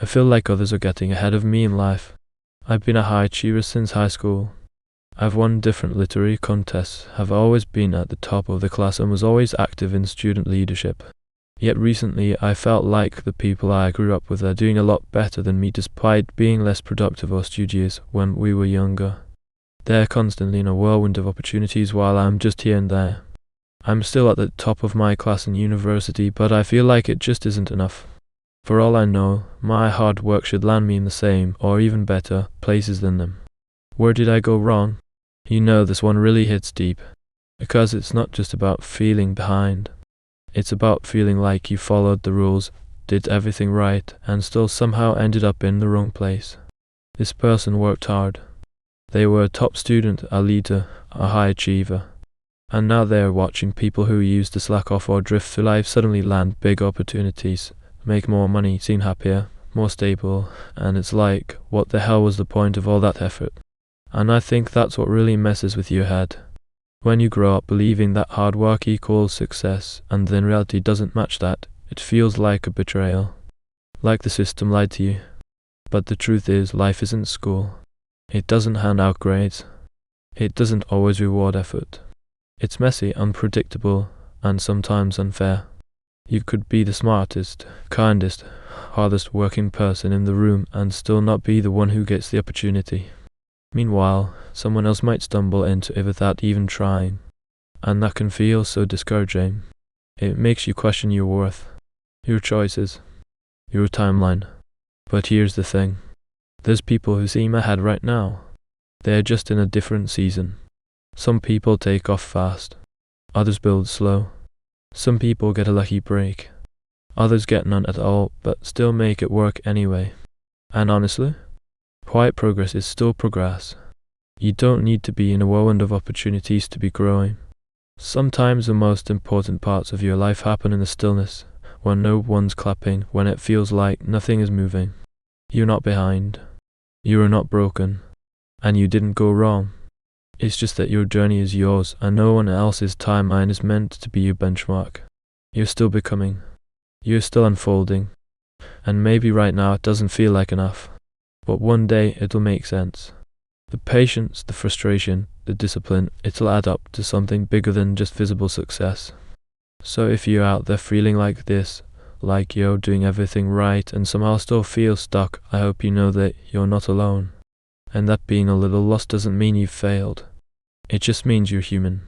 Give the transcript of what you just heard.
I feel like others are getting ahead of me in life. I've been a high achiever since high school. I've won different literary contests, have always been at the top of the class and was always active in student leadership. Yet recently I felt like the people I grew up with are doing a lot better than me despite being less productive or studious when we were younger. They're constantly in a whirlwind of opportunities while I'm just here and there. I'm still at the top of my class in university, but I feel like it just isn't enough. For all I know, my hard work should land me in the same, or even better, places than them. Where did I go wrong? You know, this one really hits deep. Because it's not just about feeling behind. It's about feeling like you followed the rules, did everything right, and still somehow ended up in the wrong place. This person worked hard. They were a top student, a leader, a high achiever. And now they're watching people who used to slack off or drift through life suddenly land big opportunities, make more money, seem happier, more stable, and it's like, what the hell was the point of all that effort? And I think that's what really messes with your head. When you grow up believing that hard work equals success, and then reality doesn't match that, it feels like a betrayal. Like the system lied to you. But the truth is, life isn't school. It doesn't hand out grades. It doesn't always reward effort. It's messy, unpredictable, and sometimes unfair. You could be the smartest, kindest, hardest working person in the room and still not be the one who gets the opportunity. Meanwhile, someone else might stumble into it without even trying, and that can feel so discouraging. It makes you question your worth, your choices, your timeline. But here's the thing. There's people who seem ahead right now. They're just in a different season. Some people take off fast. Others build slow. Some people get a lucky break. Others get none at all, but still make it work anyway. And honestly, quiet progress is still progress. You don't need to be in a whirlwind of opportunities to be growing. Sometimes the most important parts of your life happen in the stillness, when no one's clapping, when it feels like nothing is moving. You're not behind. You are not broken. And you didn't go wrong. It's just that your journey is yours, and no one else's timeline is meant to be your benchmark. You're still becoming. You're still unfolding. And maybe right now it doesn't feel like enough. But one day it'll make sense. The patience, the frustration, the discipline, it'll add up to something bigger than just visible success. So if you're out there feeling like this, like you're doing everything right and somehow still feel stuck, I hope you know that you're not alone. And that being a little lost doesn't mean you've failed. It just means you're human.